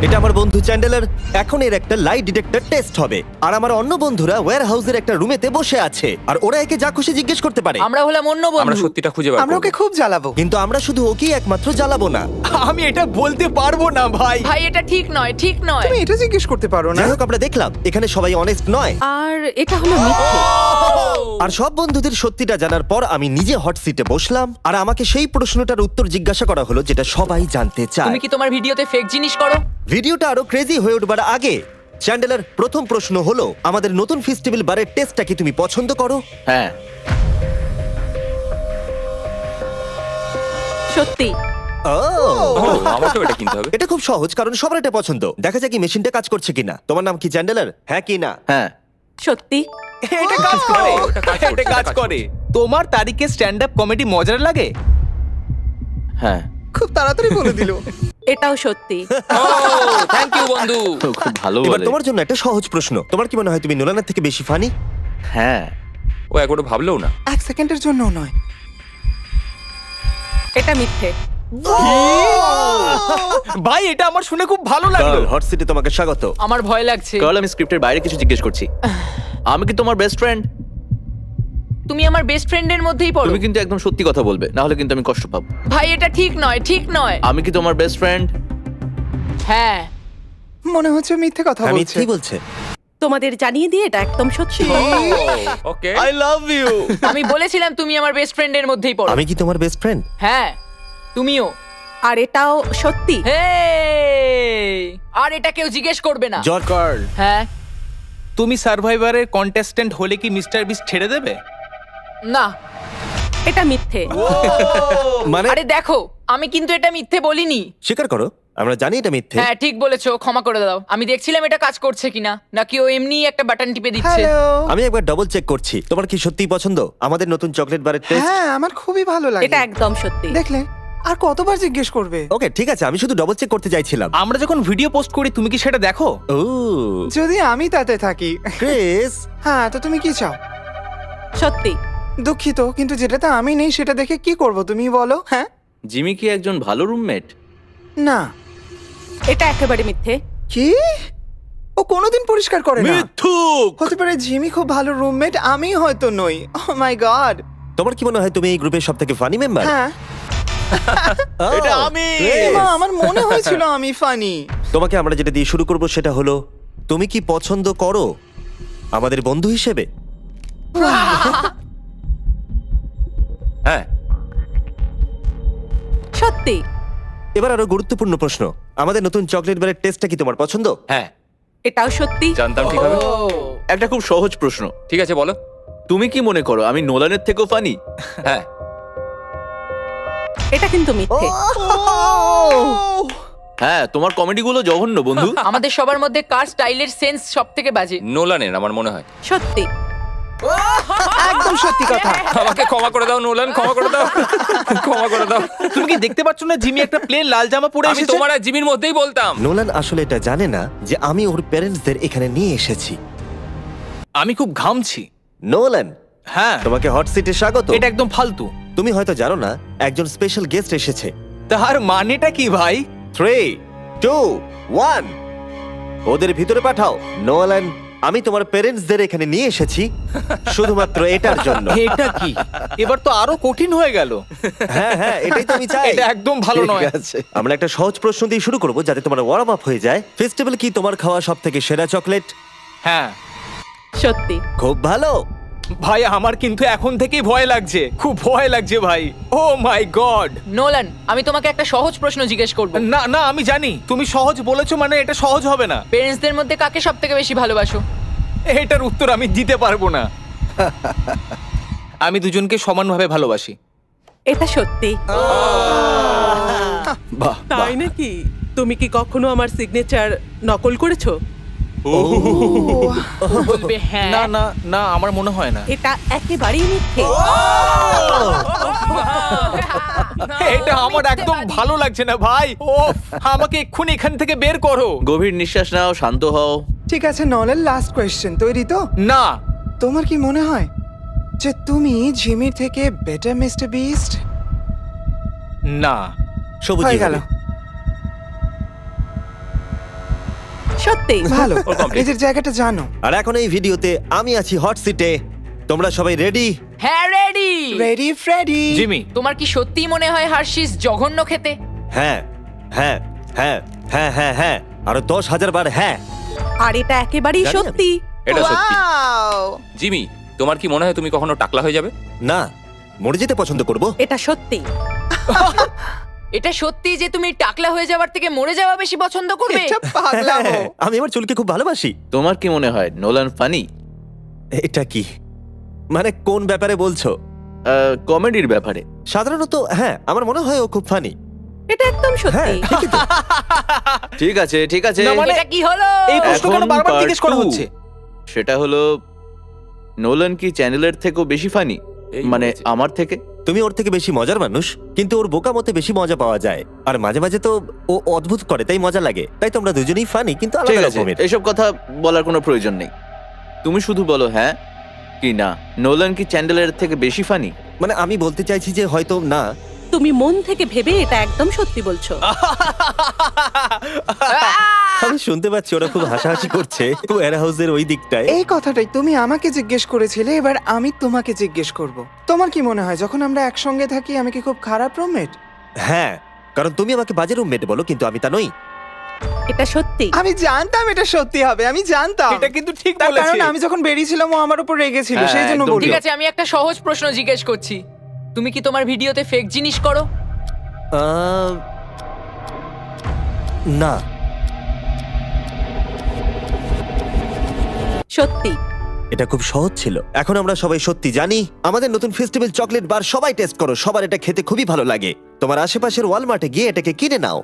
এটা আমার বন্ধু চ্যান্ডেলার। এখন এর একটা লাই ডিটেক্টর টেস্ট হবে, আর আমার অন্য বন্ধুরা ওয়্যার হাউসের একটা রুমেতে বসে আছে, আর ওরা একে যা খুশি জিজ্ঞেস করতে পারে। আমরা হলাম অন্য আমরা বন্ধু। সত্যিটা খুঁজে বার আমরা করব। ওকে খুব জ্বালাবো। কিন্তু আমরা শুধু ওকেই একমাত্র জ্বালাবো না। আমি এটা বলতে পারবো না ভাই। ভাই এটা ঠিক নয়, ঠিক নয়। তুমি এটা জিজ্ঞেস করতে পারো না। যাই হোক, আমরা দেখলাম এখানে সবাই অনেস্ট নয়, আর এটা হলো মিথ্যে। আর সব বন্ধুদের সত্যিটা জানার পর আমি নিজে হট সিটে বসলাম, আর আমাকে সেই প্রশ্নটার উত্তর জিজ্ঞাসা করা হলো যেটা সবাই জানতে চায়। তুমি কি তোমার ভিডিওতে ফেক জিনিস করো? ভিডিওটা আরো ক্রেজি হয়ে উঠবার আগে চ্যান্ডেলার, প্রথম প্রশ্ন হলো, আমাদের নতুন ফেস্টিভ্যাল বারের টেস্টটা কি তুমি পছন্দ করো? হ্যাঁ। সত্যি। ও, আমাকেও এটা কিনতে হবে। এটা খুব সহজ, কারণ সবার এটা পছন্দ। দেখা যাক কি মেশিনটা কাজ করছে কিনা। তোমার নাম কি চ্যান্ডেলার? হ্যাঁ কি না? হ্যাঁ, সত্যি। এটা কাজ করে। এটা কাজ করছে, এটা কাজ করে। তোমার তারিখে স্ট্যান্ড আপ কমেডি মজার লাগে? হ্যাঁ। খুব তাড়াতাড়ি বলে দিল। এটাও সত্যি। থ্যাংক ইউ বন্ধু। খুব ভালো এবার বলে। তোমার জন্য একটা সহজ প্রশ্ন। তোমার কি মনে হয় তুমি নোলানের থেকে বেশি ফানি? হ্যাঁ। ও একবারও ভাবলেও না। এক সেকেন্ডের জন্য নয়। এটা মিথ্যে। ভাই এটা আমার শুনে খুব ভালো লাগলো। হট সিটে তোমাকে স্বাগত। আমার ভয় লাগছে। কার্ল, আমি স্ক্রিপ্টের বাইরে কিছু জিজ্ঞেস করছি। আমি কি তোমার বেস্ট ফ্রেন্ড? তুমি আমার বেস্ট ফ্রেন্ডের মধ্যেই পড়ো। তুমি কিন্তু একদম সত্যি কথা বলবে, না হলে কিন্তু আমি কষ্ট পাবো। ভাই এটা ঠিক নয়, ঠিক নয়। আমি কি তোমার বেস্ট ফ্রেন্ড? হ্যাঁ। মনে হচ্ছে মিথ্যে কথা আমি বলছে। কি বলছে? তোমাদের জানিয়ে দিয়ে এটা একদম সত্যি। ওকে। I love you. আমি বলেছিলাম তুমি আমার বেস্ট ফ্রেন্ডের মধ্যেই পড়ো। আমি কি তোমার বেস্ট ফ্রেন্ড? হ্যাঁ, তুমিও। আর এটাও সত্যি। হেই! আর এটা কেউ জিজ্ঞেস করবে না। জর্জ। কার্ল, হ্যাঁ। তুমি সার্ভাইভারের কন্টেস্ট্যান্ট হলে কি মিস্টার বিস্ট ছেড়ে দেবে? না। এটা মিথ্যে। মানে আরে দেখো, আমি কিন্তু এটা মিথ্যে বলিনি। স্বীকার করো, আমরা জানি এটা মিথ্যে। হ্যাঁ ঠিক বলেছো, ক্ষমা করে দাও। আমি দেখছিলাম এটা কাজ করছে কিনা, নাকি ও এমনি একটা বাটন টিপে দিচ্ছে। হ্যালো। আমি একবার ডবল চেক করছি। তোমার কি সত্যিই পছন্দ আমাদের নতুন চকলেট বারের টেস্ট? হ্যাঁ, আমার খুবই ভালো লাগে। এটা একদম সত্যি। দেখলে আর কতবার জিজ্ঞেস করবে? ওকে ঠিক আছে, আমি শুধু ডবল চেক করতে চাইছিলাম। আমরা যখন ভিডিও পোস্ট করি তুমি কি সেটা দেখো? ও যদি আমি তাতে থাকি। ক্রিস, হ্যাঁ, তো তুমি কি চাও? সত্যি। দুঃখিত, কিন্তু যেটাতে আমি নেই সেটা দেখে কি করব তুমি বলো? হ্যাঁ, জিমি কি একজন ভালো রুমমেট? না। এটা একেবারে মিথ্যে। কি? ও কোনোদিন পরিষ্কার করে না। মিথ্যুক। হতে পারে জিমি খুব ভালো রুমমেট, আমি হয়তো নই। ও মাই গড। তোমার কি মনে হয় তুমি এই গ্রুপের সবথেকে ফানি মেম্বার? হ্যাঁ, এটা আমি। মা, আমার মনে হয়েছিল আমি ফানি। তোমাকে আমরা যেটা দিয়ে শুরু করব সেটা হলো, তুমি কি পছন্দ করো আমাদের বন্ধু হিসেবে? হ্যাঁ। সত্যি। এবার আরো গুরুত্বপূর্ণ প্রশ্ন, আমাদের নতুন চকলেট বারের টেস্টটা কি তোমার পছন্দ? হ্যাঁ, এটাও সত্যি। জানতাম ঠিক হবে। একটা খুব সহজ প্রশ্ন। ঠিক আছে বলো। তুমি কি মনে করো আমি নোলানের থেকেও ফানি? হ্যাঁ। এটা কিন্তু মিথ্যে। হ্যাঁ, তোমার কমেডি গুলো জঘন্য বন্ধু। আমাদের সবার মধ্যে কার স্টাইলের সেন্স সবথেকে বাজে? নোলানের আমার মনে হয়। সত্যি। একদম সত্যি কথা। আমাকে ক্ষমা করে দাও নোলান, ক্ষমা করে দাও। ক্ষমা করে দাও। তুমি কি দেখতে পাচ্ছ না জিমি একটা প্লেন লাল জামা পরে আমি এসেছে? তোমার আর জিমির মধ্যেই বলতাম। নোলান আসলে এটা জানে না যে আমি ওর প্যারেন্টসদের এখানে নিয়ে এসেছি। আমি খুব ঘামছি। নোলান, হ্যাঁ, তোমাকে হট সিটে স্বাগত। এটা একদম ফালতু। তুমি হয়তো জানো না, একজন স্পেশাল গেস্ট এসেছে। তার মানেটা কি ভাই? 3, 2, 1 ওদের ভিতরে পাঠাও। নোলান, আমি তোমার প্যারেন্টসদের এখানে নিয়ে এসেছি শুধুমাত্র এটার জন্য। এটা কি? এবার তো আরো কঠিন হয়ে গেল। হ্যাঁ হ্যাঁ, এটাই তো আমি চাই। এটা একদম ভালো নয়। ঠিক আছে, আমরা একটা সহজ প্রশ্ন দিয়ে শুরু করব যাতে তোমার ওয়ার্ম আপ হয়ে যায়। ফেস্টিভ্যাল কি তোমার খাওয়া সবথেকে সেরা চকলেট? হ্যাঁ। সত্যি। খুব ভালো। ভাই আমার কিন্তু এখন থেকেই ভয় লাগছে, খুব ভয় লাগছে ভাই। ও মাই গড। নোলান, আমি তোমাকে একটা সহজ প্রশ্ন জিজ্ঞেস করব। না না, আমি জানি তুমি সহজ বলেছো মানে এটা সহজ হবে না। পেরেন্টসদের মধ্যে কাকে সবথেকে বেশি ভালোবাসো? এটার উত্তর আমি দিতে পারবো না। আমি দুজনকে সমানভাবে ভালোবাসি। এটা সত্যি। বাহ, তাই নাকি? তুমি কি কখনো আমার সিগনেচার নকল করেছো? বলবে হ্যাঁ। না না না, আমার মনে হয় না। এটা একেবারেই মিথ্যে। এটা আমার একদম ভালো লাগছে না ভাই। ও, আমাকে এক্ষুনি এখান থেকে বের করো। গভীর নিঃশ্বাস নাও, শান্ত হও। ঠিক আছে নলের লাস্ট কোয়েশ্চেন, তৈরি তো? না। তোমার কি মনে হয় যে তুমি জিমির থেকে বেটার মিস্টার বিস্ট? না। সবুজ হয়ে গেল। সত্যি ভালো ওর complete। নিজের জায়গাটা জানো। আর এখন এই ভিডিওতে আমি আছি হট সিটে। তোমরা সবাই রেডি? হ্যাঁ রেডি। Ready Freddie. জিমি, তোমার কি সত্যি মনে হয় হার্শিস জঘন্য খেতে? হ্যাঁ হ্যাঁ হ্যাঁ হ্যাঁ হ্যাঁ হ্যাঁ আরো 10,000 বার হ্যাঁ। আর এটা একেবারেই জানি আমি। সত্যি। এটা সত্যি। Wow! জিমি, তোমার কি মনে হয় তুমি কখনো টাকলা হয়ে যাবে? না, মরে যেতে পছন্দ করব। এটা সত্যি। এটা সত্যি যে তুমি টাকলা হয়ে যাওয়ার থেকে মরে যাওয়া বেশি পছন্দ করবে? এটা পাগলামো। আমি আমার চুলকে খুব ভালোবাসি। তোমার কি মনে হয় নোলান ফানি? এটা কি মানে কোন ব্যাপারে বলছো? কমেডির ব্যাপারে। সাধারণত হ্যাঁ, আমার মনে হয় ও খুব ফানি। এটা একদম হ্যাঁ সত্যি। ঠিকই তো। ঠিক আছে, ঠিক আছে। না, মানে- এটা কি হলো? এই প্রশ্ন কেন এখন বারবার part জিজ্ঞেস করা 2 হচ্ছে? সেটা হলো নোলান কি চ্যানেলের থেকেও বেশি ফানি? এই মানে বলেছে। আমার থেকে? তুমি ওর থেকে বেশি মজার মানুষ, কিন্তু ওর বোকা মতে বেশি মজা পাওয়া যায়। আর মাঝে মাঝে তো ও অদ্ভুত করে, তাই মজা লাগে। তাই তোমরা দুজনেই ফানি, কিন্তু ঠিক আলাদা আছে, রকমের। এসব কথা বলার কোনো প্রয়োজন নেই। তুমি শুধু বলো হ্যাঁ কি না। নোলান কি চ্যান্ডেলের থেকে বেশি ফানি? মানে আমি বলতে চাইছি যে হয়তো না। তুমি মন থেকে ভেবে এটা একদম সত্যি বলছো। আমি শুনতে পাচ্ছি ওরা খুব হাসাহাসি করছে ওয়্যার হাউসের ওই দিকটায়। এই কথাটাই তুমি আমাকে জিজ্ঞেস করেছিলে, এবার আমি তোমাকে জিজ্ঞেস করব। তোমার কি মনে হয় যখন আমরা একসঙ্গে থাকি আমি কি খুব খারাপ রুমমেট? হ্যাঁ, কারণ তুমি আমাকে বাজে রুমমেট বলো, কিন্তু আমি তা নই। এটা সত্যি। আমি জানতাম এটা সত্যি হবে, আমি জানতাম। এটা কিন্তু ঠিক তার বলেছে। কারণ আমি যখন বেরিয়েছিলাম ও আমার উপর রেগেছিল, হ্যাঁ, সেই জন্য একদম বলি। ঠিক আছে, আমি একটা সহজ প্রশ্ন জিজ্ঞেস করছি। তুমি কি তোমার ভিডিওতে ফেক জিনিস করো? না। সত্যি। এটা খুব সহজ ছিল। এখন আমরা সবাই সত্যি জানি। আমাদের নতুন ফেস্টিভ্যাল চকলেট বার সবাই টেস্ট করো, সবার এটা খেতে খুবই ভালো লাগে। তোমার আশেপাশের ওয়ালমার্টে গিয়ে এটাকে কিনে নাও।